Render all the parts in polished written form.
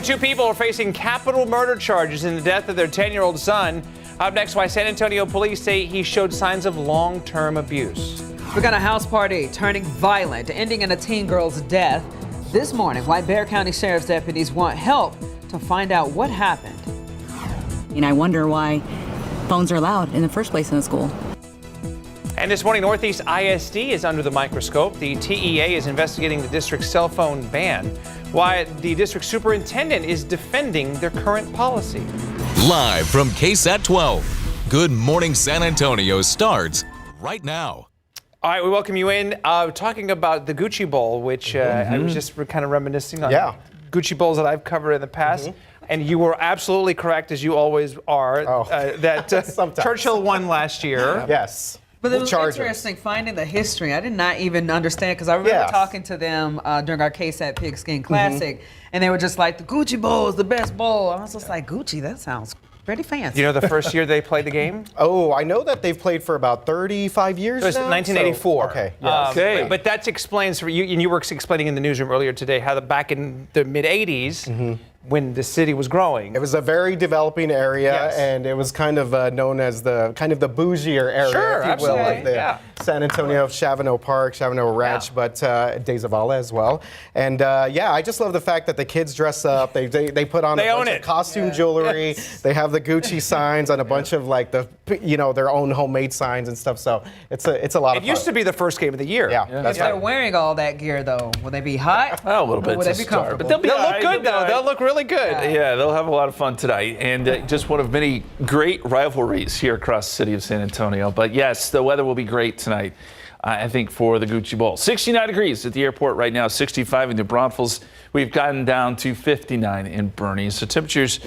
two people are facing capital murder charges in the death of their 10-year-old son. Up next, why San Antonio police say he showed signs of long-term abuse. We got a house party turning violent, ending in a teen girl's death. This morning, why Bexar County Sheriff's deputies want help to find out what happened. And I wonder why phones are allowed in the first place in the school. And this morning, Northeast ISD is under the microscope. The TEA is investigating the district's cell phone ban. Why the district superintendent is defending their current policy. Live from KSAT 12, Good Morning San Antonio starts right now. All right, we welcome you in. Talking about the Gucci Bowl, which I was just kind of reminiscing on Gucci Bowls that I've covered in the past. And you were absolutely correct, as you always are, that Churchill won last year. Yes. But it was interesting finding the history. I did not even understand, because I remember talking to them during our KSAT Pigskin Classic, and they were just like, the Gucci Bowl is the best bowl. I was just like, Gucci, that sounds pretty fancy. You know the first year they played the game? Oh, I know that they've played for about 35 years now. It was 1984. So, okay. Yes. But that explains for you, and you were explaining in the newsroom earlier today, how back in the mid-'80s, when the city was growing. It was a very developing area, and it was kind of known as the bougier area, if you will, of the San Antonio, Chavano Park, Chavano Ranch, but Days of Allah as well. And I just love the fact that the kids dress up. They put on a bunch of costume jewelry. They have the Gucci signs on a bunch of like their own homemade signs and stuff. So it's a lot of fun. It used to be the first game of the year. If they're wearing all that gear, though, will they be hot? Oh, a little bit. Or will they be comfortable? But they'll look good, though. They'll look really good. Yeah, they'll have a lot of fun tonight. And just one of many great rivalries here across the city of San Antonio. But yes, the weather will be great tonight, I think, for the Gucci Bowl. 69 degrees at the airport right now, 65 in New Braunfels. We've gotten down to 59 in Bernie. So temperatures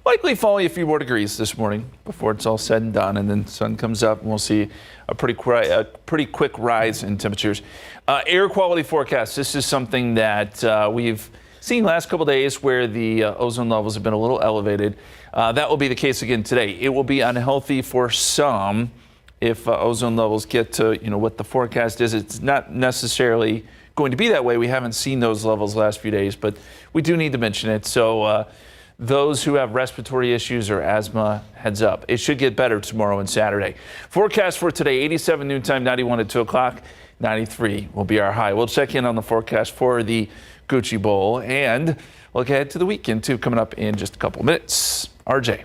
likely falling a few more degrees this morning before it's all said and done. And then the sun comes up and we'll see a pretty quick rise in temperatures. Air quality forecast. This is something that we've seen last couple days where the ozone levels have been a little elevated. That will be the case again today. It will be unhealthy for some if ozone levels get to what the forecast is. It's not necessarily going to be that way. We haven't seen those levels last few days, but we do need to mention it. So those who have respiratory issues or asthma, heads up. It should get better tomorrow and Saturday. Forecast for today, 87 noontime, 91 at 2 o'clock, 93 will be our high. We'll check in on the forecast for the Gucci Bowl and look ahead to the weekend, too, coming up in just a couple minutes. RJ.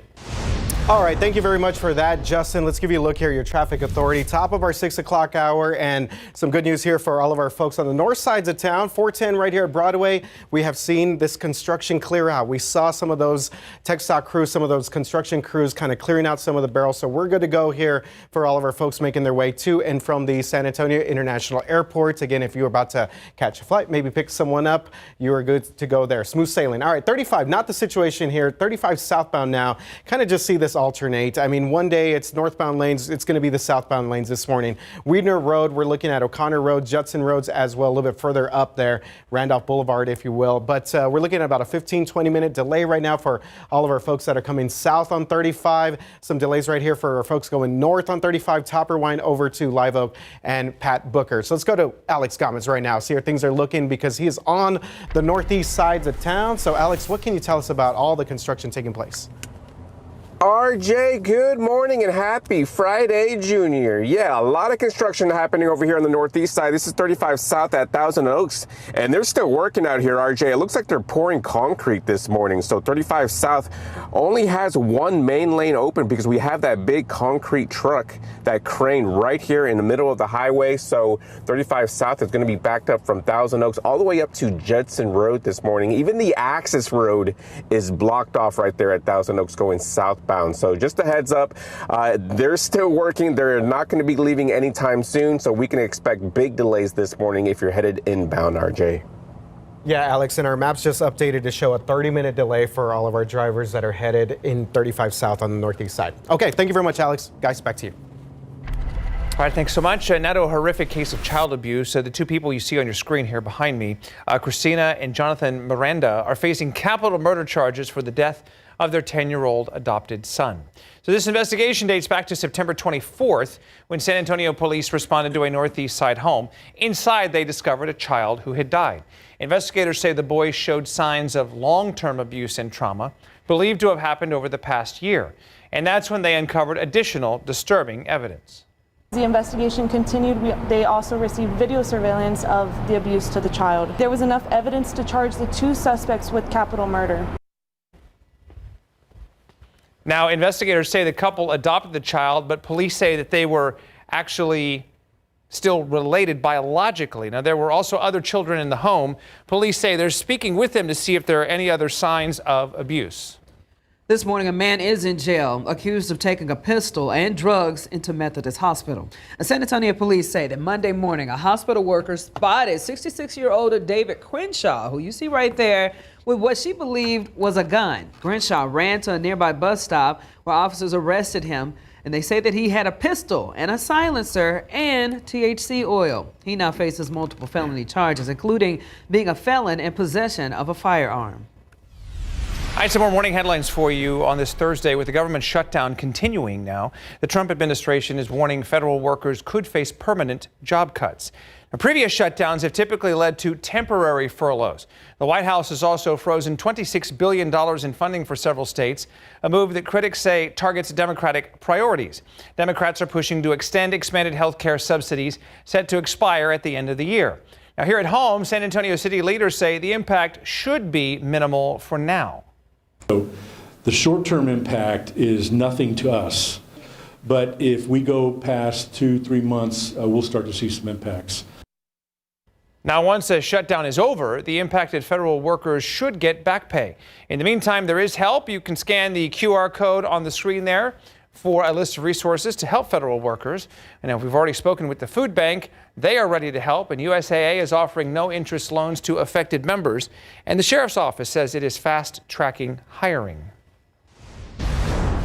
All right, thank you very much for that, Justin. Let's give you a look here, your traffic authority. Top of our 6 o'clock hour, and some good news here for all of our folks on the north sides of town. 410 right here at Broadway. We have seen this construction clear out. We saw some of those TxDOT crews, some of those construction crews kind of clearing out some of the barrels. So we're good to go here for all of our folks making their way to and from the San Antonio International Airport. Again, if you're about to catch a flight, maybe pick someone up, you are good to go there. Smooth sailing. All right, 35, not the situation here. 35 southbound now. Kind of just see this alternate. I mean, one day it's northbound lanes. It's going to be the southbound lanes this morning. Weidner Road, we're looking at O'Connor Road, Judson Roads as well, a little bit further up there, Randolph Boulevard, if you will. But we're looking at about a 15-20 minute delay right now for all of our folks that are coming south on 35. Some delays right here for our folks going north on 35, Topper Wine over to Live Oak and Pat Booker. So let's go to Alex Gomez right now, see how things are looking, because he is on the northeast sides of town. So Alex, what can you tell us about all the construction taking place? RJ, good morning and happy Friday, Junior. Yeah, a lot of construction happening over here on the northeast side. This is 35 South at Thousand Oaks, and they're still working out here, RJ. It looks like they're pouring concrete this morning. So 35 South only has one main lane open because we have that big concrete truck, that crane right here in the middle of the highway. So 35 South is going to be backed up from Thousand Oaks all the way up to Judson Road this morning. Even the access road is blocked off right there at Thousand Oaks going southbound. So just a heads up, they're still working. They're not going to be leaving anytime soon, so we can expect big delays this morning if you're headed inbound, RJ. Yeah, Alex, and our maps just updated to show a 30-minute delay for all of our drivers that are headed in 35 South on the northeast side. Okay, thank you very much, Alex. Guys, back to you. All right, thanks so much. Now to a horrific case of child abuse. The two people you see on your screen here behind me, Christina and Jonathan Miranda, are facing capital murder charges for the death of their 10-year-old adopted son. So this investigation dates back to September 24th, when San Antonio police responded to a Northeast Side home. Inside, they discovered a child who had died. Investigators say the boy showed signs of long-term abuse and trauma, believed to have happened over the past year. And that's when they uncovered additional disturbing evidence. The investigation continued. They also received video surveillance of the abuse to the child. There was enough evidence to charge the 2 suspects with capital murder. Now, investigators say the couple adopted the child, but police say that they were actually still related biologically. Now, there were also other children in the home. Police say they're speaking with them to see if there are any other signs of abuse. This morning, a man is in jail, accused of taking a pistol and drugs into Methodist Hospital. San Antonio police say that Monday morning, a hospital worker spotted 66-year-old David Crenshaw, who you see right there, with what she believed was a gun. Crenshaw ran to a nearby bus stop where officers arrested him, and they say that he had a pistol and a silencer and THC oil. He now faces multiple felony charges, including being a felon in possession of a firearm. All right, some more morning headlines for you on this Thursday. With the government shutdown continuing now, the Trump administration is warning federal workers could face permanent job cuts. Now, previous shutdowns have typically led to temporary furloughs. The White House has also frozen $26 billion in funding for several states, a move that critics say targets Democratic priorities. Democrats are pushing to extend expanded health care subsidies set to expire at the end of the year. Now, here at home, San Antonio city leaders say the impact should be minimal for now. So the short-term impact is nothing to us, but if we go past 2-3 months, we'll start to see some impacts. Now, once the shutdown is over, the impacted federal workers should get back pay. In the meantime, there is help. You can scan the QR code on the screen there for a list of resources to help federal workers. And if we've already spoken with the food bank, they are ready to help, and USAA is offering no-interest loans to affected members. And the sheriff's office says it is fast-tracking hiring.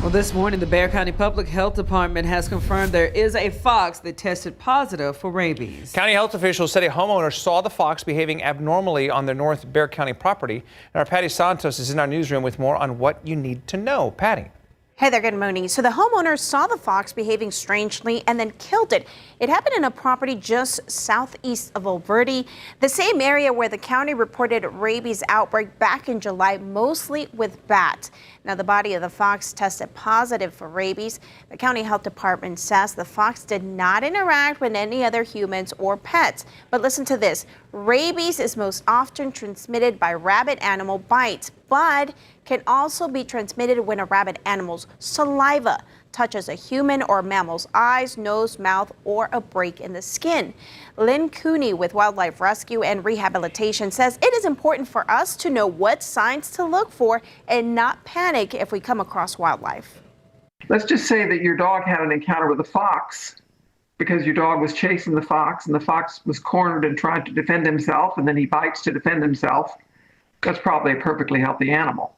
Well, this morning, the Bexar County Public Health Department has confirmed there is a fox that tested positive for rabies. County health officials said a homeowner saw the fox behaving abnormally on their North Bexar County property. And our Patty Santos is in our newsroom with more on what you need to know. Patty. Hey there, good morning. So the homeowner saw the fox behaving strangely and then killed it. It happened in a property just southeast of Uvalde, the same area where the county reported rabies outbreak back in July, mostly with bats. Now, the body of the fox tested positive for rabies. The county health department says the fox did not interact with any other humans or pets. But listen to this. Rabies is most often transmitted by rabid animal bites, but can also be transmitted when a rabid animal's saliva touches a human or mammal's eyes, nose, mouth, or a break in the skin. Lynn Cooney with Wildlife Rescue and Rehabilitation says it is important for us to know what signs to look for and not panic if we come across wildlife. Let's just say that your dog had an encounter with a fox because your dog was chasing the fox and the fox was cornered and tried to defend himself, and then he bites to defend himself. That's probably a perfectly healthy animal.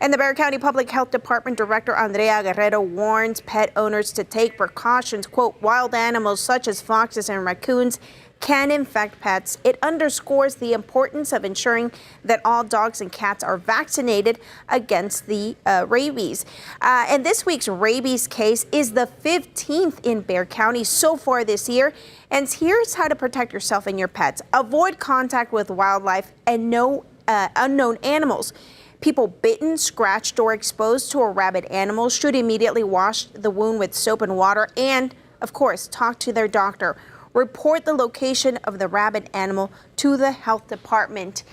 And the Bexar County Public Health Department Director Andrea Guerrero warns pet owners to take precautions. Quote, wild animals such as foxes and raccoons can infect pets. It underscores the importance of ensuring that all dogs and cats are vaccinated against the rabies. And this week's rabies case is the 15th in Bexar County so far this year. And here's how to protect yourself and your pets. Avoid contact with wildlife and no unknown animals. People bitten, scratched, or exposed to a rabid animal should immediately wash the wound with soap and water and, of course, talk to their doctor. Report the location of the rabid animal to the health department.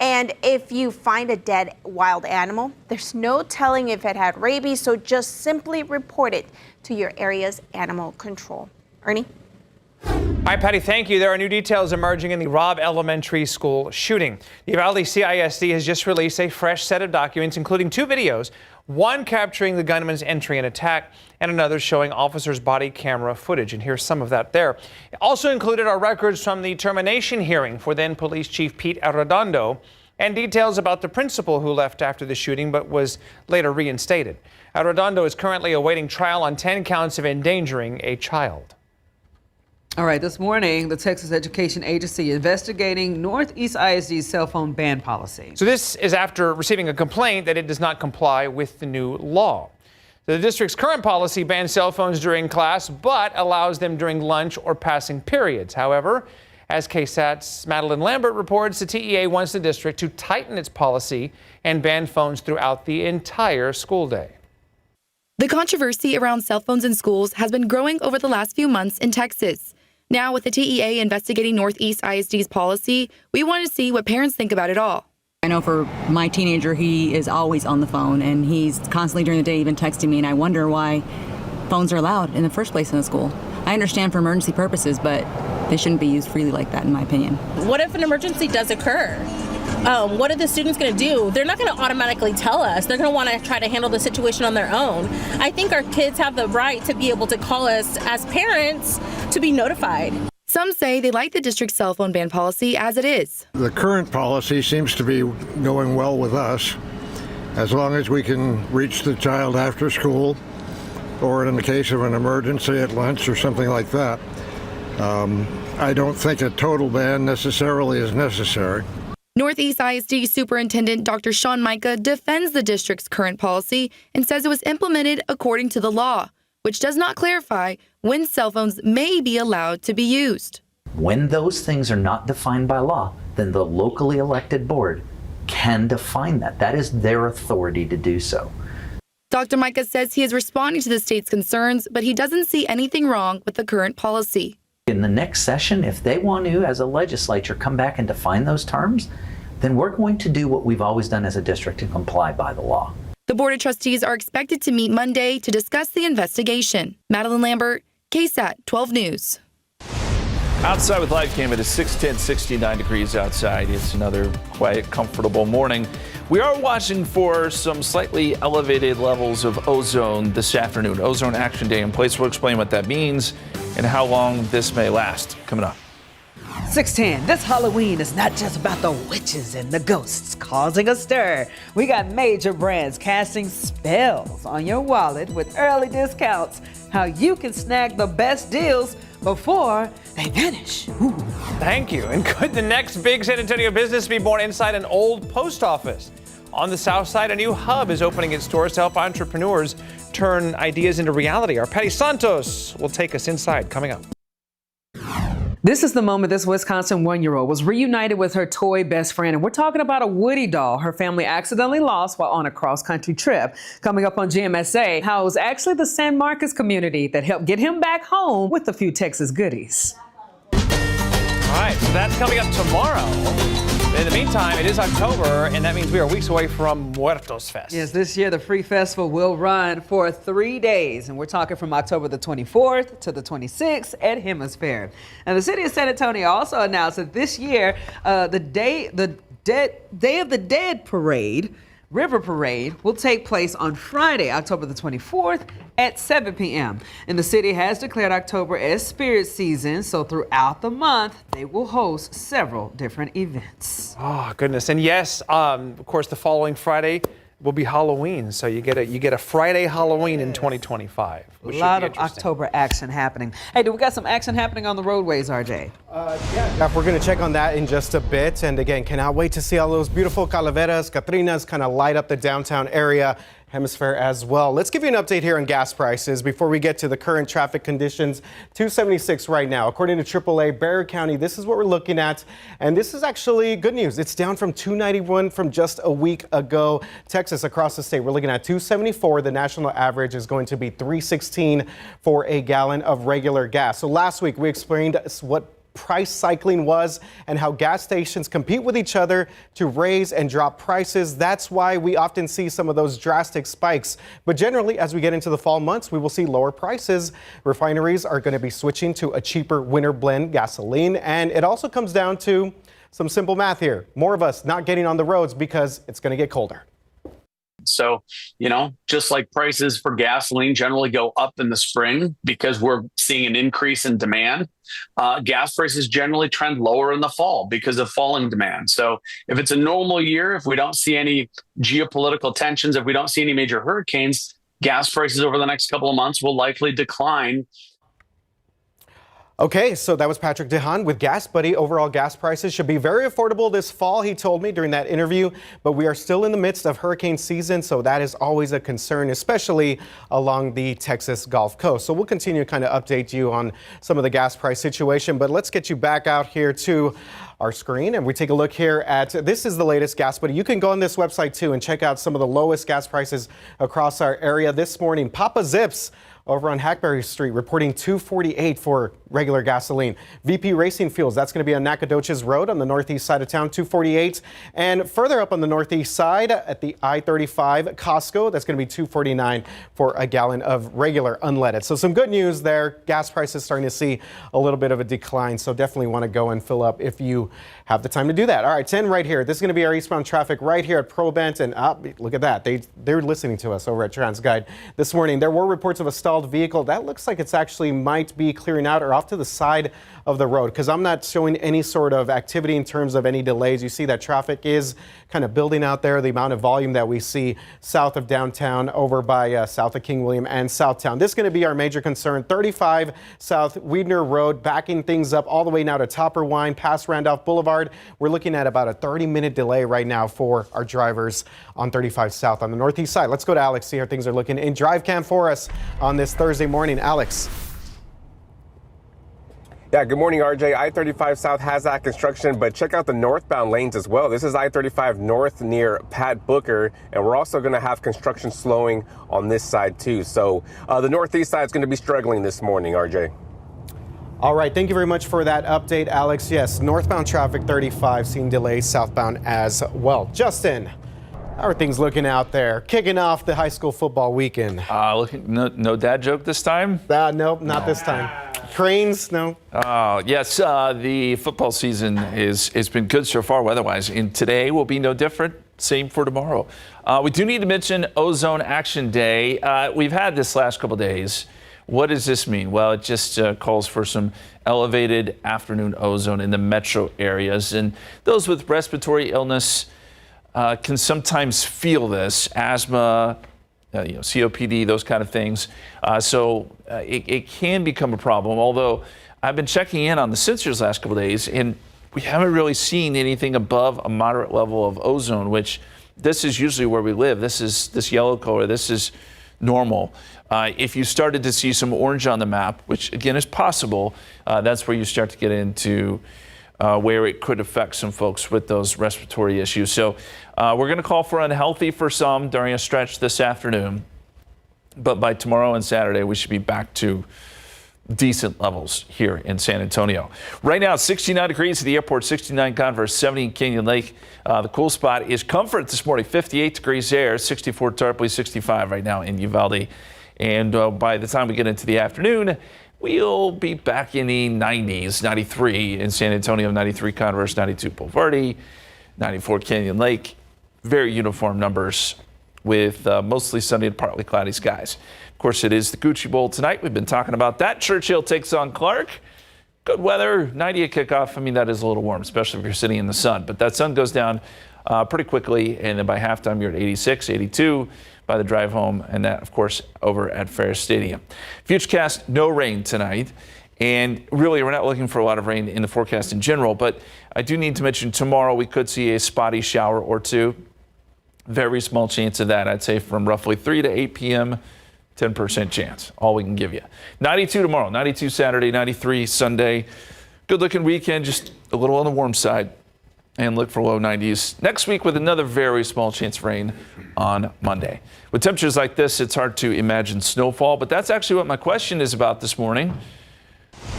And if you find a dead wild animal, there's no telling if it had rabies, so just simply report it to your area's animal control. Ernie? All right, Patty, thank you. There are new details emerging in the Robb Elementary School shooting. The Uvalde CISD has just released a fresh set of documents, including 2 videos, one capturing the gunman's entry and attack, and another showing officers' body camera footage. And here's some of that there. Also included are records from the termination hearing for then Police Chief Pete Arredondo, and details about the principal who left after the shooting but was later reinstated. Arredondo is currently awaiting trial on 10 counts of endangering a child. All right, this morning, the Texas Education Agency investigating Northeast ISD's cell phone ban policy. So this is after receiving a complaint that it does not comply with the new law. The district's current policy bans cell phones during class, but allows them during lunch or passing periods. However, as KSAT's Madeline Lambert reports, the TEA wants the district to tighten its policy and ban phones throughout the entire school day. The controversy around cell phones in schools has been growing over the last few months in Texas. Now, with the TEA investigating Northeast ISD's policy, we want to see what parents think about it all. I know for my teenager, he is always on the phone, and he's constantly during the day even texting me, and I wonder why phones are allowed in the first place in the school. I understand for emergency purposes, but they shouldn't be used freely like that, in my opinion. What if an emergency does occur? What are the students going to do? They're not going to automatically tell us. They're going to want to try to handle the situation on their own. I think our kids have the right to be able to call us as parents to be notified. Some say they like the district's cell phone ban policy as it is. The current policy seems to be going well with us, as long as we can reach the child after school or in the case of an emergency at lunch or something like that. I don't think a total ban necessarily is necessary. Northeast ISD Superintendent Dr. Sean Micah defends the district's current policy and says it was implemented according to the law, which does not clarify when cell phones may be allowed to be used. When those things are not defined by law, then the locally elected board can define that. That is their authority to do so. Dr. Micah says he is responding to the state's concerns, but he doesn't see anything wrong with the current policy. In the next session, if they want to, as a legislature, come back and define those terms, then we're going to do what we've always done as a district and comply by the law. The Board of Trustees are expected to meet Monday to discuss the investigation. Madeline Lambert, KSAT 12 News. Outside with live cam, it is 6:10, 69 degrees outside. It's another quiet, comfortable morning. We are watching for some slightly elevated levels of ozone this afternoon. Ozone Action Day in place. We'll explain what that means and how long this may last. Coming up. 6:10. This Halloween is not just about the witches and the ghosts causing a stir. We got major brands casting spells on your wallet with early discounts. How you can snag the best deals before they vanish. Ooh. Thank you. And could the next big San Antonio business be born inside an old post office? On the south side, a new hub is opening its doors to help entrepreneurs turn ideas into reality. Our Patty Santos will take us inside coming up. This is the moment this Wisconsin 1-year-old was reunited with her toy best friend. And we're talking about a Woody doll her family accidentally lost while on a cross-country trip. Coming up on GMSA, how it was actually the San Marcos community that helped get him back home with a few Texas goodies. All right, so that's coming up tomorrow. In the meantime, it is October, and that means we are weeks away from Muertos Fest. Yes, this year the Free Festival will run for 3 days, and we're talking from October the 24th to the 26th at Hemisphere. And the city of San Antonio also announced that this year, the Day of the Dead parade, River Parade, will take place on Friday, October the 24th at 7 p.m. And the city has declared October as Spirit Season, so throughout the month, they will host several different events. Oh, goodness. And yes, of course, the following Friday will be Halloween, so you get a Friday Halloween in 2025. A lot of October action happening. Hey, do we got some action happening on the roadways, RJ? Yeah, we're going to check on that in just a bit. And again, cannot wait to see all those beautiful calaveras, Catrinas kind of light up the downtown area. Hemisphere as well. Let's give you an update here on gas prices before we get to the current traffic conditions. $2.76 right now. According to AAA, Bexar County, this is what we're looking at. And this is actually good news. It's down from $2.91 from just a week ago. Texas, across the state, we're looking at $2.74. The national average is going to be $3.16 for a gallon of regular gas. So last week we explained what price cycling was and how gas stations compete with each other to raise and drop prices. That's why we often see some of those drastic spikes. But generally, as we get into the fall months, we will see lower prices. Refineries are going to be switching to a cheaper winter blend gasoline. And it also comes down to some simple math here. More of us not getting on the roads because it's going to get colder. So, just like prices for gasoline generally go up in the spring because we're seeing an increase in demand, gas prices generally trend lower in the fall because of falling demand. So if it's a normal year, if we don't see any geopolitical tensions, if we don't see any major hurricanes, gas prices over the next couple of months will likely decline. Okay, so that was Patrick DeHaan with Gas Buddy. Overall gas prices should be very affordable this fall, he told me during that interview, but we are still in the midst of hurricane season, so that is always a concern, especially along the Texas Gulf Coast. So we'll continue to kind of update you on some of the gas price situation, but let's get you back out here to our screen and we take a look here at, this is the latest Gas Buddy. You can go on this website too and check out some of the lowest gas prices across our area this morning. Papa Zips over on Hackberry Street reporting $2.48 for regular gasoline. VP Racing Fuels, that's going to be on Nacogdoches Road on the northeast side of town, $2.48. And further up on the northeast side at the I-35 Costco, that's going to be $2.49 for a gallon of regular unleaded. So some good news there. Gas prices starting to see a little bit of a decline, so definitely want to go and fill up if you have the time to do that. All right, 10 right here. This is going to be our eastbound traffic right here at Probent, and look at that. They're listening to us over at TransGuide this morning. There were reports of a stalled vehicle. That looks like it's actually might be clearing out or off to the side of the road because I'm not showing any sort of activity in terms of any delays. You see that traffic is kind of building out there. The amount of volume that we see south of downtown over by south of King William and Southtown. This is going to be our major concern. 35 South Weidner Road, backing things up all the way now to Topper Wine past Randolph Boulevard. We're looking at about a 30-minute delay right now for our drivers on 35 South on the northeast side. Let's go to Alex, see how things are looking in drive cam for us on this Thursday morning. Alex. Yeah, good morning, RJ. I-35 South has that construction, but check out the northbound lanes as well. This is I-35 North near Pat Booker, and we're also going to have construction slowing on this side too. So the northeast side is going to be struggling this morning, RJ. All right, thank you very much for that update, Alex. Yes, northbound traffic 35 seeing delays, southbound as well. Justin, how are things looking out there? Kicking off the high school football weekend. No dad joke this time? Nope, not this time. Cranes, no. Yes, the football season has been good so far weather-wise, and today will be no different. Same for tomorrow. We do need to mention Ozone Action Day. We've had this last couple days. What does this mean? Well, it just calls for some elevated afternoon ozone in the metro areas, and those with respiratory illness can sometimes feel this, asthma, COPD, those kind of things. So it can become a problem, although I've been checking in on the sensors last couple of days, and we haven't really seen anything above a moderate level of ozone, which this is usually where we live. This yellow color, this is normal. If you started to see some orange on the map, which again is possible, that's where you start to get into where it could affect some folks with those respiratory issues. So we're going to call for unhealthy for some during a stretch this afternoon. But by tomorrow and Saturday, we should be back to decent levels here in San Antonio. Right now, 69 degrees at the airport, 69 Converse, 70 in Canyon Lake. The cool spot is Comfort this morning, 58 degrees there, 64 Tarpley, 65 right now in Uvalde. And by the time we get into the afternoon, we'll be back in the 90s, 93 in San Antonio, 93 Converse, 92 Boulevardy, 94 Canyon Lake. Very uniform numbers with mostly sunny and partly cloudy skies. Of course, it is the Gucci Bowl tonight. We've been talking about that. Churchill takes on Clark. Good weather, 90 at kickoff. I mean, that is a little warm, especially if you're sitting in the sun. But that sun goes down pretty quickly, and then by halftime, you're at 86, 82 by the drive home, and that, of course, over at Ferris Stadium. Futurecast, no rain tonight. And really, we're not looking for a lot of rain in the forecast in general, but I do need to mention tomorrow we could see a spotty shower or two. Very small chance of that, I'd say from roughly 3 to 8 p.m., 10% chance, all we can give you. 92 tomorrow, 92 Saturday, 93 Sunday. Good looking weekend, just a little on the warm side, and look for low 90s. Next week with another very small chance of rain on Monday. With temperatures like this, it's hard to imagine snowfall, but that's actually what my question is about this morning.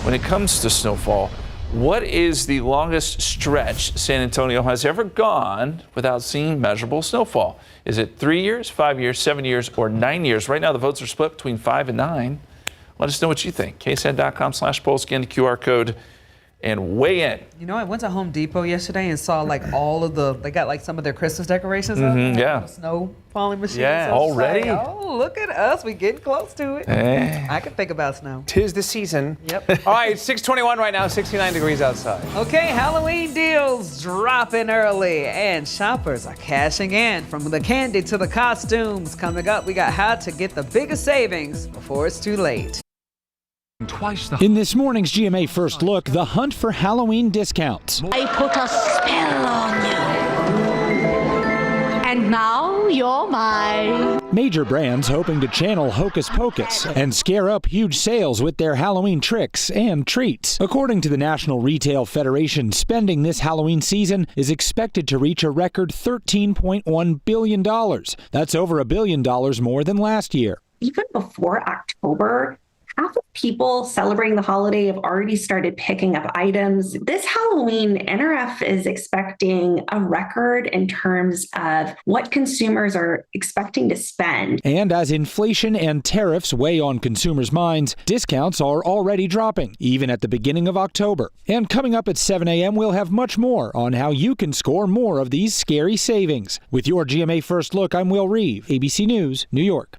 When it comes to snowfall, what is the longest stretch San Antonio has ever gone without seeing measurable snowfall? Is it 3 years, 5 years, 7 years, or 9 years? Right now, the votes are split between 5 and 9. Let us know what you think. KSAT.com/poll, scan the QR code and weigh in. You know, I went to Home Depot yesterday and saw like all of they got like some of their Christmas decorations up. Yeah. Snow falling machines. Yeah, already? Like, oh, look at us. We getting close to it. I can think about snow. 'Tis the season. Yep. All right, 6:21 right now, 69 degrees outside. Okay, Halloween deals dropping early, and shoppers are cashing in. From the candy to the costumes. Coming up, we got how to get the biggest savings before it's too late. In this morning's GMA First Look, the hunt for Halloween discounts. I put a spell on you. And now you're mine. Major brands hoping to channel Hocus Pocus and scare up huge sales with their Halloween tricks and treats. According to the National Retail Federation, spending this Halloween season is expected to reach a record $13.1 billion. That's over $1 billion more than last year. Even before October, half of people celebrating the holiday have already started picking up items. This Halloween, NRF is expecting a record in terms of what consumers are expecting to spend. And as inflation and tariffs weigh on consumers' minds, discounts are already dropping, even at the beginning of October. And coming up at 7 a.m., we'll have much more on how you can score more of these scary savings. With your GMA First Look, I'm Will Reeve, ABC News, New York.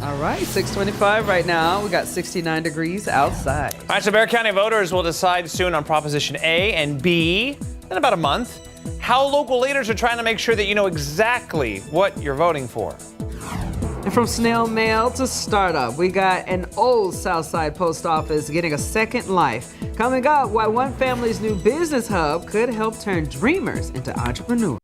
All right, 625 right now. We got 69 degrees outside. All right, so Bexar County voters will decide soon on Proposition A and B in about a month. How local leaders are trying to make sure that you know exactly what you're voting for. And from snail mail to startup, we got an old Southside post office getting a second life. Coming up, why one family's new business hub could help turn dreamers into entrepreneurs.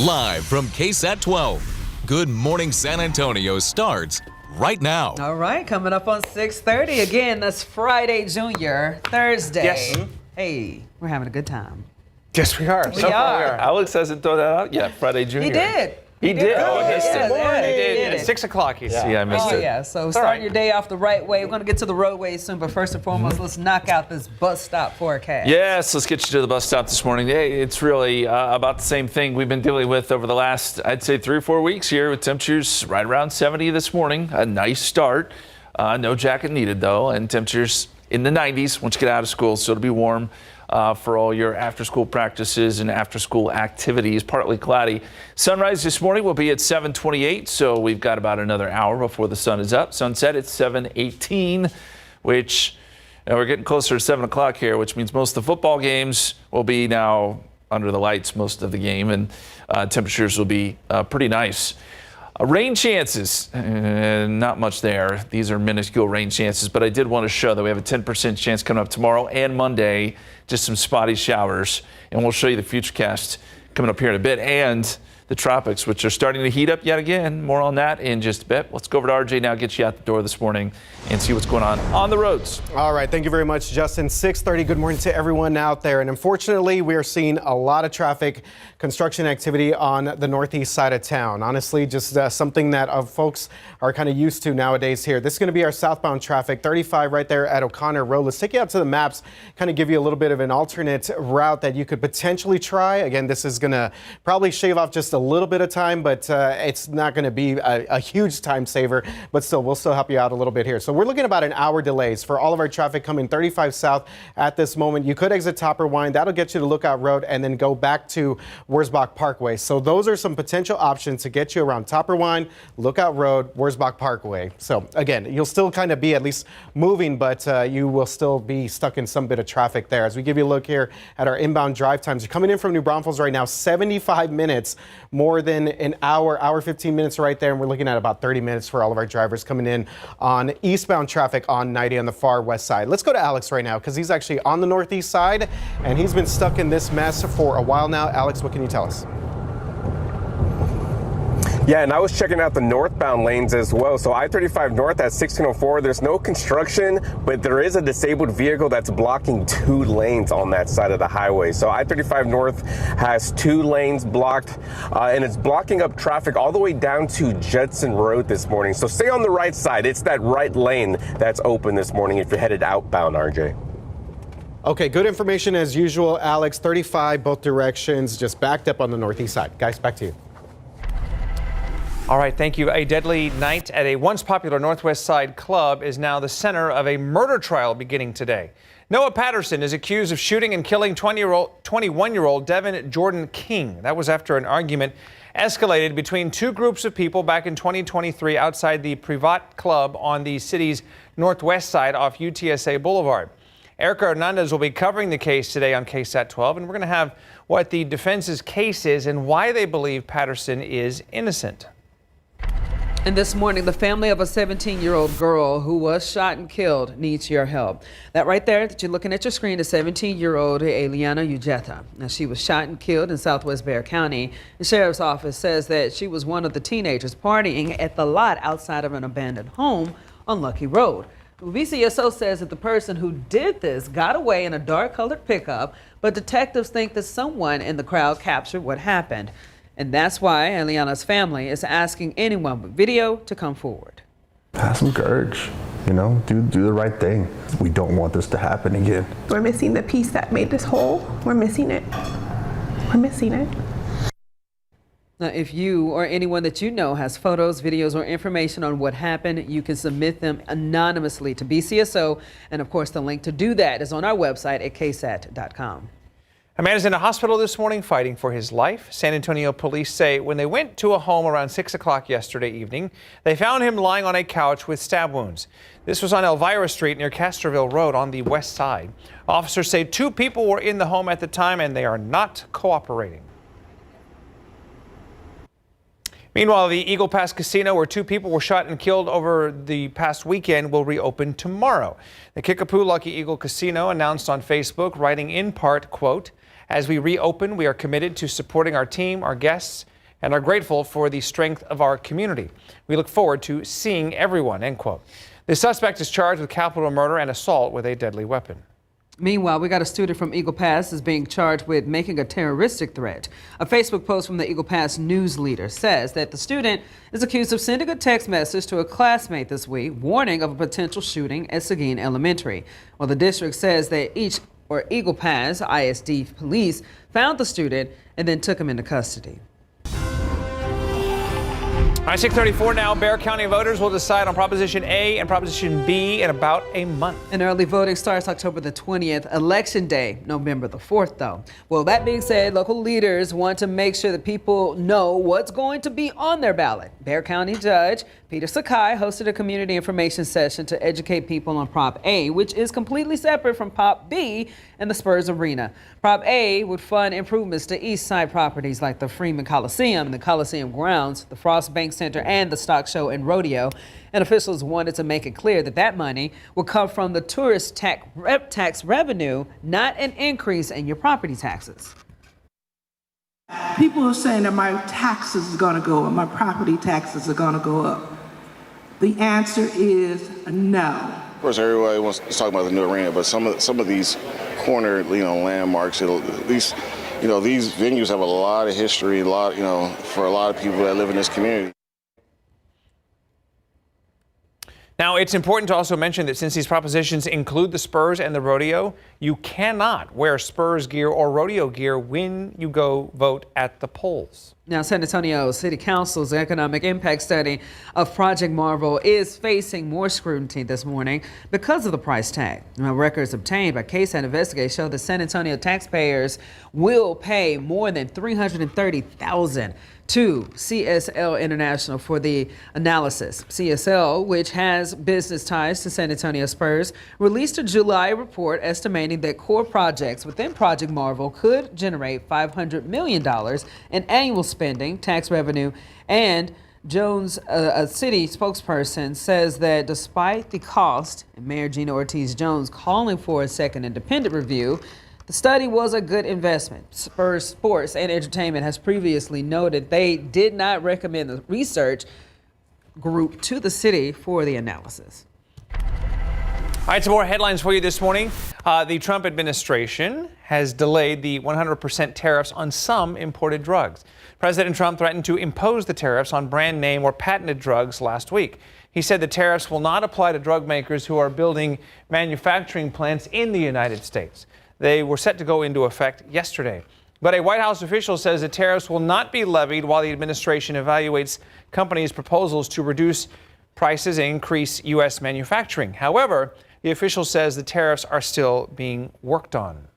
Live from KSAT 12. Good Morning San Antonio starts right now. All right, coming up on 6:30. Again, that's Friday Junior, Thursday. Yes. Hey, we're having a good time. Yes, we are. We are. Alex hasn't thrown that out yet. Friday Junior. He did. He did. Oh, I missed it. He did. At 6 o'clock, he said. Yeah, I missed it. Yeah, so starting your day off the right way. We're going to get to the roadways soon, but first and foremost, let's knock out this bus stop forecast. Yes, let's get you to the bus stop this morning. Hey, it's really about the same thing we've been dealing with over the last, I'd say, 3 or 4 weeks here, with temperatures right around 70 this morning. A nice start. No jacket needed, though, and temperatures in the 90s once you get out of school, so it'll be warm. For all your after-school practices and after-school activities. Partly cloudy. Sunrise this morning will be at 7:28, so we've got about another hour before the sun is up. Sunset at 7:18, which we're getting closer to 7 o'clock here, which means most of the football games will be now under the lights most of the game, and temperatures will be pretty nice. Rain chances, not much there. These are minuscule rain chances, but I did want to show that we have a 10% chance coming up tomorrow and Monday, just some spotty showers. And we'll show you the futurecast coming up here in a bit, and the tropics, which are starting to heat up yet again. More on that in just a bit. Let's go over to RJ now, get you out the door this morning, and see what's going on the roads. All right, thank you very much, Justin. 6:30, good morning to everyone out there. And unfortunately, we are seeing a lot of traffic, construction activity on the northeast side of town. Honestly, just something that folks are kind of used to nowadays here. This is going to be our southbound traffic, 35 right there at O'Connor Road. Let's take you out to the maps, kind of give you a little bit of an alternate route that you could potentially try. Again, this is going to probably shave off just a little bit of time, but it's not going to be a huge time saver, but still, we'll still help you out a little bit here. So we're looking at about an hour delays for all of our traffic coming 35 south at this moment. You could exit Topper Wine. That'll get you to Lookout Road and then go back to Wurzbach Parkway. So those are some potential options to get you around Topper Wine, Lookout Road, Wurzbach Parkway. So again, you'll still kind of be at least moving, but you will still be stuck in some bit of traffic there. As we give you a look here at our inbound drive times, you're coming in from New Braunfels right now, 75 minutes, more than an hour 15 minutes right there. And we're looking at about 30 minutes for all of our drivers coming in on eastbound traffic on 90 on the far west side. Let's go to Alex right now because he's actually on the northeast side and he's been stuck in this mess for a while now. Alex, what can you tell us? Yeah, and I was checking out the northbound lanes as well. So I-35 north at 1604, there's no construction, but there is a disabled vehicle that's blocking 2 lanes on that side of the highway. So I-35 north has 2 lanes blocked, and it's blocking up traffic all the way down to Judson Road this morning. So stay on the right side. It's that right lane that's open this morning if you're headed outbound, RJ. Okay, good information as usual, Alex. 35 both directions, just backed up on the northeast side. Guys, back to you. All right, thank you. A deadly night at a once popular Northwest Side club is now the center of a murder trial beginning today. Noah Patterson is accused of shooting and killing 21-year-old Devin Jordan King. That was after an argument escalated between 2 groups of people back in 2023 outside the Privat Club on the city's northwest side off UTSA Boulevard. Erica Hernandez will be covering the case today on KSAT 12, and we're going to have what the defense's case is and why they believe Patterson is innocent. And this morning, the family of a 17-year-old girl who was shot and killed needs your help. That right there that you're looking at your screen is 17-year-old Eliana Ujeta. Now, she was shot and killed in southwest Bexar County. The sheriff's office says that she was one of the teenagers partying at the lot outside of an abandoned home on Lucky Road. VCSO says that the person who did this got away in a dark-colored pickup, but detectives think that someone in the crowd captured what happened. And that's why Eliana's family is asking anyone with video to come forward. Have some courage, do the right thing. We don't want this to happen again. We're missing the piece that made this whole. We're missing it. We're missing it. Now, if you or anyone that you know has photos, videos, or information on what happened, you can submit them anonymously to BCSO. And of course, the link to do that is on our website at KSAT.com. A man is in a hospital this morning fighting for his life. San Antonio police say when they went to a home around 6 o'clock yesterday evening, they found him lying on a couch with stab wounds. This was on Elvira Street near Castroville Road on the west side. Officers say 2 people were in the home at the time and they are not cooperating. Meanwhile, the Eagle Pass Casino, where 2 people were shot and killed over the past weekend, will reopen tomorrow. The Kickapoo Lucky Eagle Casino announced on Facebook, writing in part, quote, "As we reopen, we are committed to supporting our team, our guests, and are grateful for the strength of our community. We look forward to seeing everyone," end quote. The suspect is charged with capital murder and assault with a deadly weapon. Meanwhile, we got a student from Eagle Pass is being charged with making a terroristic threat. A Facebook post from the Eagle Pass news leader says that the student is accused of sending a text message to a classmate this week, warning of a potential shooting at Seguin Elementary. Well, the district says that Eagle Pass ISD police found the student and then took him into custody. All right, 6:34 now. Bexar County voters will decide on Proposition A and Proposition B in about a month. And early voting starts October the 20th. Election day, November the 4th, though. Well, that being said, local leaders want to make sure that people know what's going to be on their ballot. Bexar County Judge Peter Sakai hosted a community information session to educate people on Prop A, which is completely separate from Prop B and the Spurs Arena. Prop A would fund improvements to East Side properties like the Freeman Coliseum, the Coliseum grounds, the Frost Bank Center, and the Stock Show and Rodeo. And officials wanted to make it clear that that money will come from the tourist tax revenue, not an increase in your property taxes. People are saying that my taxes are going to go up, my property taxes are going to go up. The answer is no. Of course, everybody wants to talk about the new arena, but some of these corner, landmarks, these venues have a lot of history, for a lot of people that live in this community. Now, it's important to also mention that since these propositions include the Spurs and the rodeo, you cannot wear Spurs gear or rodeo gear when you go vote at the polls. Now, San Antonio City Council's economic impact study of Project Marvel is facing more scrutiny this morning because of the price tag. Now, records obtained by KSAT investigators show that San Antonio taxpayers will pay more than $330,000 to CSL International for the analysis. CSL, which has business ties to San Antonio Spurs, released a July report estimating that core projects within Project Marvel could generate $500 million in annual spending, tax revenue, and Jones, a city spokesperson, says that despite the cost, and Mayor Gina Ortiz-Jones calling for a second independent review, the study was a good investment. Spurs Sports and Entertainment has previously noted they did not recommend the research group to the city for the analysis. All right, some more headlines for you this morning. The Trump administration has delayed the 100% tariffs on some imported drugs. President Trump threatened to impose the tariffs on brand name or patented drugs last week. He said the tariffs will not apply to drug makers who are building manufacturing plants in the United States. They were set to go into effect yesterday. But a White House official says the tariffs will not be levied while the administration evaluates companies' proposals to reduce prices and increase U.S. manufacturing. However, the official says the tariffs are still being worked on.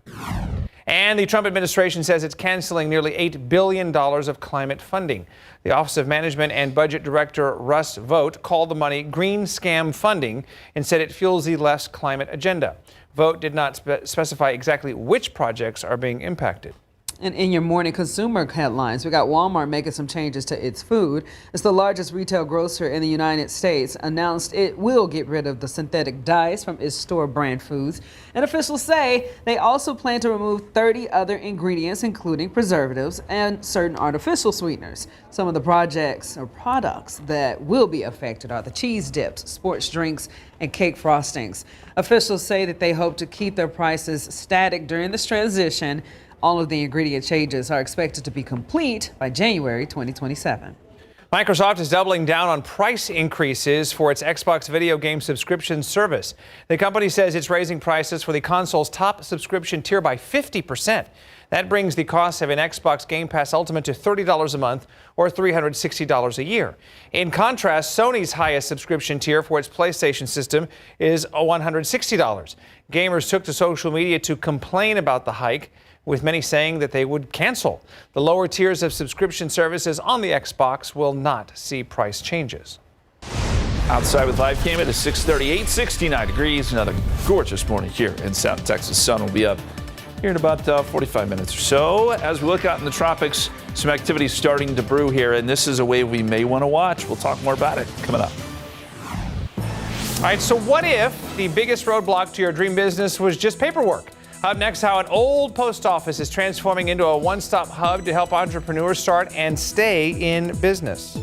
And the Trump administration says it's canceling nearly $8 billion of climate funding. The Office of Management and Budget Director Russ Vought called the money green scam funding and said it fuels the left's climate agenda. Vought did not specify exactly which projects are being impacted. And in your morning consumer headlines, we got Walmart making some changes to its food. It's the largest retail grocer in the United States, announced it will get rid of the synthetic dyes from its store brand foods. And officials say they also plan to remove 30 other ingredients, including preservatives and certain artificial sweeteners. Some of the projects or products that will be affected are the cheese dips, sports drinks, and cake frostings. Officials say that they hope to keep their prices static during this transition. All of the ingredient changes are expected to be complete by January 2027. Microsoft is doubling down on price increases for its Xbox video game subscription service. The company says it's raising prices for the console's top subscription tier by 50%. That brings the cost of an Xbox Game Pass Ultimate to $30 a month or $360 a year. In contrast, Sony's highest subscription tier for its PlayStation system is $160. Gamers took to social media to complain about the hike, with many saying that they would cancel. The lower tiers of subscription services on the Xbox will not see price changes. Outside with live cam, it is 6:38, 69 degrees. Another gorgeous morning here in South Texas. Sun will be up here in about 45 minutes or so. As we look out in the tropics, some activity starting to brew here, and this is a wave we may want to watch. We'll talk more about it coming up. All right, so what if the biggest roadblock to your dream business was just paperwork? Up next, how an old post office is transforming into a one-stop hub to help entrepreneurs start and stay in business.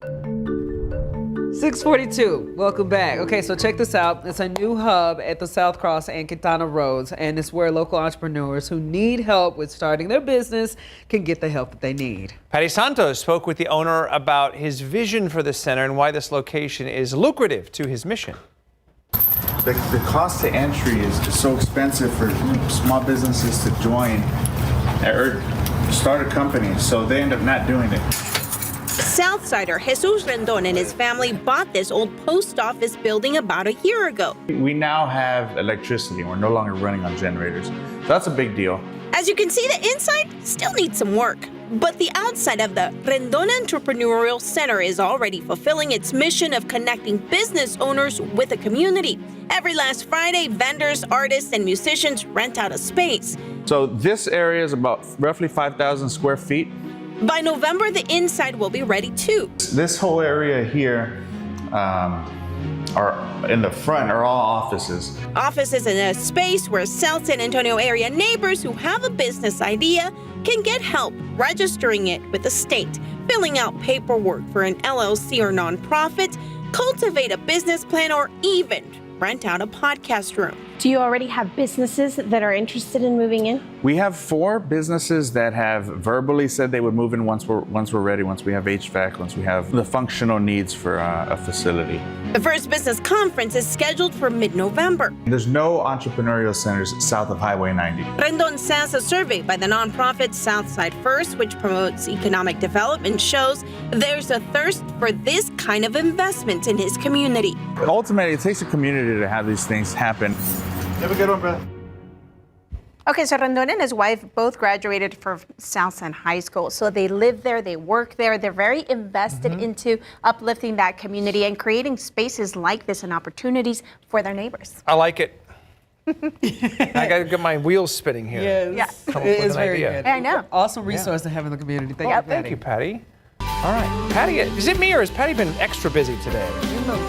642, welcome back. Okay, so check this out. It's a new hub at the South Cross and Quintana Roads, and it's where local entrepreneurs who need help with starting their business can get the help that they need. Patty Santos spoke with the owner about his vision for the center and why this location is lucrative to his mission. The cost to entry is so expensive for small businesses to join or start a company, so they end up not doing it. Southsider Jesus Rendon and his family bought this old post office building about a year ago. We now have electricity. We're no longer running on generators. So that's a big deal. As you can see, the inside still needs some work. But the outside of the Rendon Entrepreneurial Center is already fulfilling its mission of connecting business owners with the community. Every last Friday, vendors, artists, and musicians rent out a space. So this area is about roughly 5,000 square feet. By November, the inside will be ready too. This whole area here are in the front are all offices. Offices in a space where South San Antonio area neighbors who have a business idea can get help registering it with the state, filling out paperwork for an LLC or nonprofit, cultivate a business plan, or even rent out a podcast room. Do you already have businesses that are interested in moving in? We have 4 businesses that have verbally said they would move in once we're ready, once we have HVAC, once we have the functional needs for a facility. The first business conference is scheduled for mid-November. There's no entrepreneurial centers south of Highway 90. Rendon says a survey by the nonprofit Southside First, which promotes economic development, shows there's a thirst for this kind of investment in his community. Ultimately, it takes a community to have these things happen. Have a good one, brother. Okay, so Rendon and his wife both graduated from South San High School. So they live there, they work there. They're very invested into uplifting that community and creating spaces like this and opportunities for their neighbors. I like it. I got to get my wheels spinning here. Yes, Come up it with is an very idea. good. I know. Awesome resource to have in the community. Thank you, Patty. Thank you, Patty. All right, Patty, is it me or has Patty been extra busy today?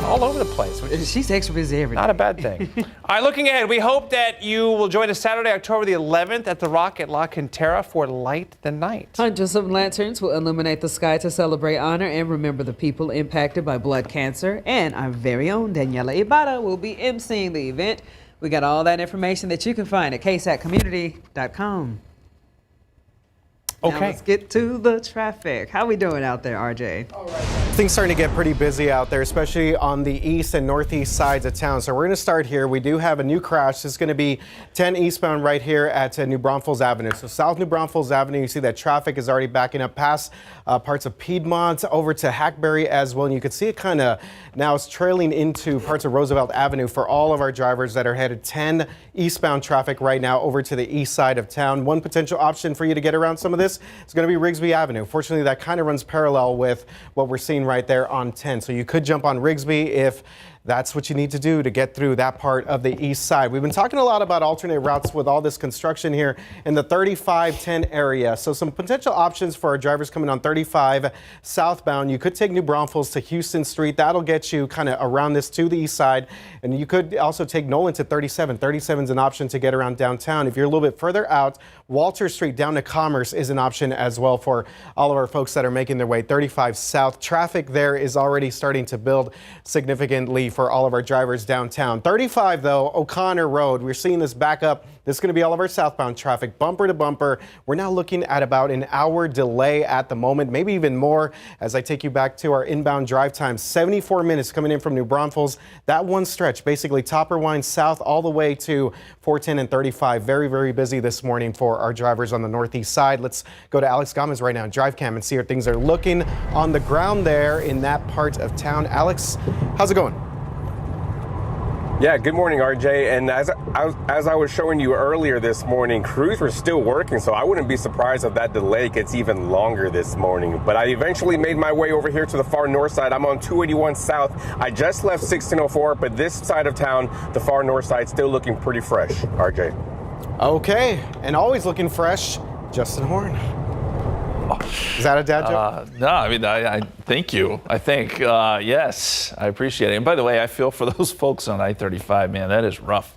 All over the place. She's extra busy every day. Not a bad thing. All right, looking ahead, we hope that you will join us Saturday, October the 11th at the Rock at La Cantera for Light the Night. Hundreds of lanterns will illuminate the sky to celebrate, honor, and remember the people impacted by blood cancer. And our very own Daniela Ibarra will be emceeing the event. We got all that information that you can find at ksatcommunity.com. Okay. Now let's get to the traffic. How we doing out there, RJ? All right. Things starting to get pretty busy out there, especially on the east and northeast sides of town. So we're going to start here. We do have a new crash. It's going to be 10 eastbound right here at New Braunfels Avenue. So South New Braunfels Avenue, you see that traffic is already backing up past parts of Piedmont over to Hackberry as well. And you can see it kind of now it's trailing into parts of Roosevelt Avenue for all of our drivers that are headed 10 eastbound traffic right now over to the east side of town. One potential option for you to get around some of this is going to be Rigsby Avenue. Fortunately, that kind of runs parallel with what we're seeing right there on 10. So you could jump on Rigsby if that's what you need to do to get through that part of the east side. We've been talking a lot about alternate routes with all this construction here in the 3510 area. So some potential options for our drivers coming on 35 southbound. You could take New Braunfels to Houston Street. That'll get you kind of around this to the east side. And you could also take Nolan to 37. 37 is an option to get around downtown. If you're a little bit further out, Walter Street down to Commerce is an option as well for all of our folks that are making their way 35 south. Traffic there is already starting to build significantly for all of our drivers downtown. 35 though, O'Connor Road, we're seeing this back up. This is going to be all of our southbound traffic, bumper to bumper. We're now looking at about an hour delay at the moment, maybe even more as I take you back to our inbound drive time. 74 minutes coming in from New Braunfels. That one stretch, basically Topper Wine South all the way to 410 and 35. Very, very busy this morning for our drivers on the northeast side. Let's go to Alex Gomez right now in Drive Cam and see how things are looking on the ground there in that part of town. Alex, how's it going? Yeah, good morning, RJ. And as I was showing you earlier this morning, crews were still working, so I wouldn't be surprised if that delay gets even longer this morning. But I eventually made my way over here to the far north side. I'm on 281 South. I just left 1604, but this side of town, the far north side, still looking pretty fresh, RJ. Okay, and always looking fresh, Justin Horn. Is that a dad joke? No, I mean, I thank you. I think, yes, I appreciate it. And by the way, I feel for those folks on I-35, man, that is rough.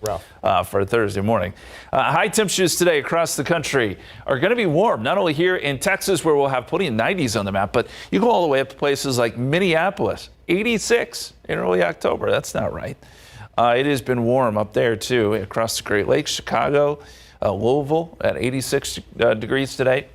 For a Thursday morning. High temperatures today across the country are going to be warm, not only here in Texas, where we'll have plenty of 90s on the map, but you go all the way up to places like Minneapolis, 86 in early October. That's not right. It has been warm up there, too, across the Great Lakes, Chicago, Louisville at 86 degrees today.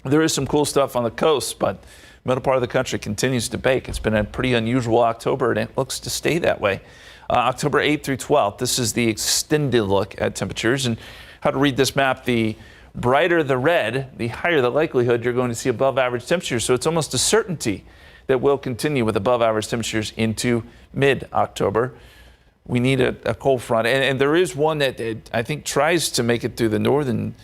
There is some cool stuff on the coast, but the middle part of the country continues to bake. It's been a pretty unusual October, and it looks to stay that way. October 8th through 12th, this is the extended look at temperatures. And how to read this map, the brighter the red, the higher the likelihood you're going to see above average temperatures. So it's almost a certainty that we'll continue with above average temperatures into mid-October. We need a cold front, and there is one that I think tries to make it through the northern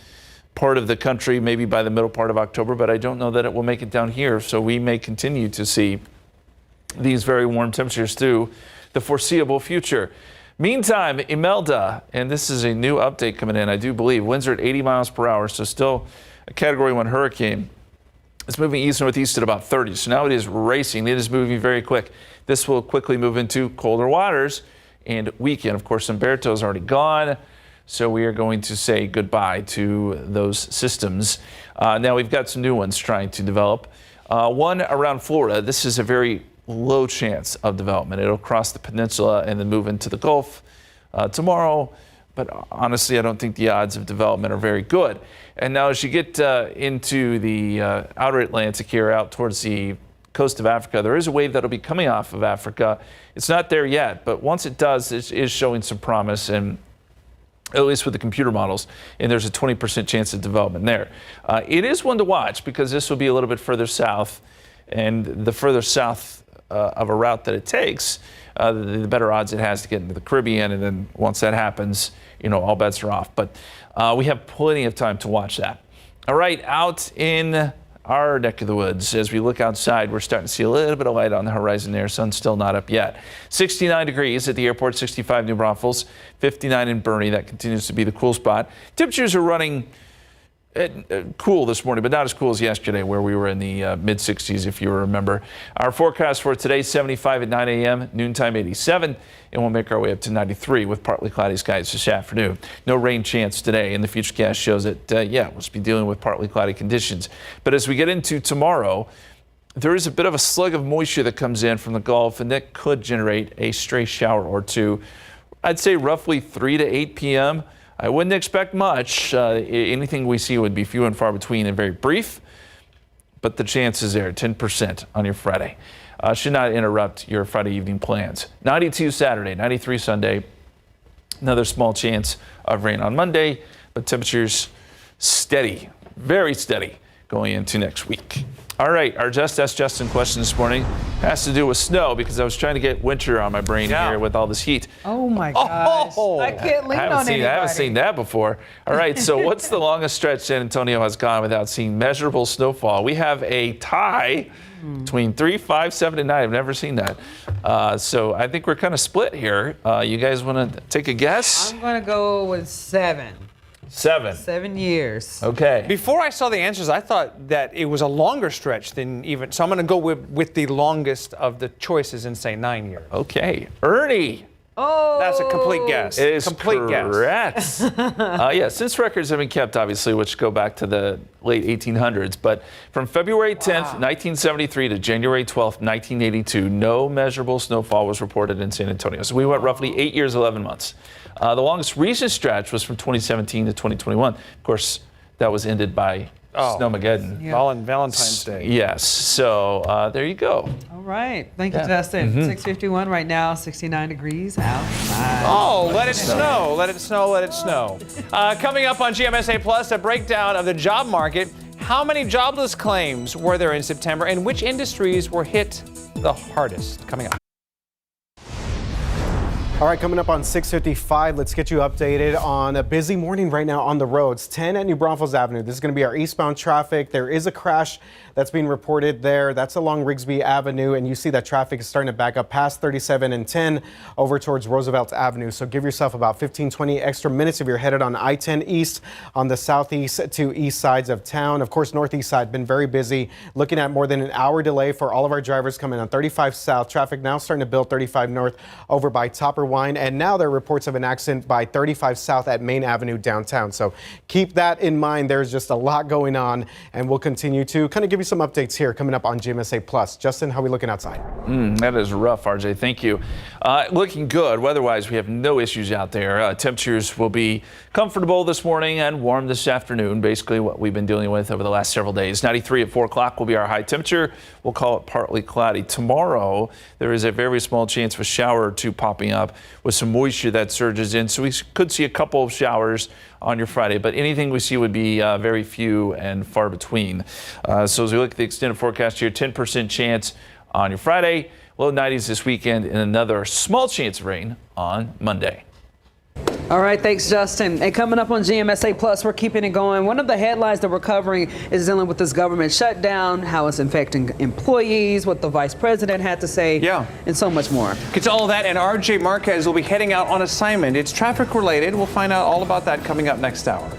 part of the country, maybe by the middle part of October, but I don't know that it will make it down here. So we may continue to see these very warm temperatures through the foreseeable future. Meantime, Imelda, and this is a new update coming in, I do believe. Winds are at 80 miles per hour, so still a Category 1 hurricane. It's moving east-northeast at about 30, so now it is racing. It is moving very quick. This will quickly move into colder waters and weaken. Of course, Umberto is already gone. So we are going to say goodbye to those systems. Now we've got some new ones trying to develop. One around Florida. This is a very low chance of development. It'll cross the peninsula and then move into the Gulf tomorrow. But honestly, I don't think the odds of development are very good. And now as you get into the outer Atlantic here out towards the coast of Africa, there is a wave that'll be coming off of Africa. It's not there yet, but once it does, it is showing some promise, and at least with the computer models, and there's a 20% chance of development there. It is one to watch because this will be a little bit further south, and the further south of a route that it takes, the better odds it has to get into the Caribbean, and then once that happens, you know, all bets are off. But we have plenty of time to watch that. All right, out in our neck of the woods, as we look outside, we're starting to see a little bit of light on the horizon there. Sun's still not up yet. 69 degrees at the airport, 65 New Braunfels, 59 in Bernie. That continues to be the cool spot. Temperatures are running cool this morning, but not as cool as yesterday, where we were in the mid-60s, if you remember. Our forecast for today, 75 at 9 a.m., noontime 87, and we'll make our way up to 93 with partly cloudy skies this afternoon. No rain chance today, and the Futurecast shows that, yeah, we'll be dealing with partly cloudy conditions. But as we get into tomorrow, there is a bit of a slug of moisture that comes in from the Gulf, and that could generate a stray shower or two. I'd say roughly 3 to 8 p.m., I wouldn't expect much. Anything we see would be few and far between and very brief, but the chance is there, 10% on your Friday. Should not interrupt your Friday evening plans. 92 Saturday, 93 Sunday. Another small chance of rain on Monday, but temperatures steady, very steady going into next week. All right, our Just Ask Justin question this morning has to do with snow because I was trying to get winter on my brain here with all this heat. Oh my gosh. I can't lean on anybody. I haven't seen that before. All right, so what's the longest stretch San Antonio has gone without seeing measurable snowfall? We have a tie between 3, 5, 7, and 9. I've never seen that. So I think we're kind of split here. You guys want to take a guess? I'm going to go with 7. 7 years. Okay. Before I saw the answers, I thought that it was a longer stretch than even. So I'm going to go with the longest of the choices and say 9 years. Okay. Ernie. Oh. That's a complete guess. It is complete correct. guess. Yeah, since records have been kept, obviously, which go back to the late 1800s, but from February 10th, 1973 to January 12th, 1982, no measurable snowfall was reported in San Antonio. So we went roughly 8 years, 11 months. The longest recent stretch was from 2017 to 2021. Of course, that was ended by Snowmageddon. Valentine's Day. Yes. So there you go. All right. Thank you, Justin. 6:51 right now, 69 degrees outside. Oh, let it snow. Let it snow. Let it snow. Coming up on GMSA Plus, a breakdown of the job market. How many jobless claims were there in September, and which industries were hit the hardest? Coming up. All right, coming up on 6:55, let's get you updated on a busy morning right now on the roads. 10 at New Braunfels Avenue. This is going to be our eastbound traffic. There is a crash that's being reported there. That's along Rigsby Avenue, and you see that traffic is starting to back up past 37 and 10 over towards Roosevelt Avenue. So give yourself about 15, 20 extra minutes if you're headed on I-10 East on the southeast to east sides of town. Of course, northeast side been very busy. Looking at more than an hour delay for all of our drivers coming on 35 South. Traffic now starting to build 35 North over by Topper Wine, and now there are reports of an accident by 35 South at Main Avenue downtown. So keep that in mind. There's just a lot going on, and we'll continue to kind of give you some updates here coming up on GMSA Plus. Justin, how are we looking outside? That is rough, RJ. Thank you. Looking good. Weather-wise, we have no issues out there. Temperatures will be comfortable this morning and warm this afternoon, basically what we've been dealing with over the last several days. 93 at 4 o'clock will be our high temperature. We'll call it partly cloudy. Tomorrow, there is a very small chance of a shower or two popping up with some moisture that surges in. So we could see a couple of showers on your Friday, but anything we see would be very few and far between. So as we look at the extended forecast here, 10% chance on your Friday, low 90s this weekend, and another small chance of rain on Monday. All right, thanks, Justin. And coming up on GMSA Plus, we're keeping it going. One of the headlines that we're covering is dealing with this government shutdown, how it's affecting employees, what the vice president had to say, and so much more. Get to all of that, and RJ Marquez will be heading out on assignment. It's traffic related. We'll find out all about that coming up next hour.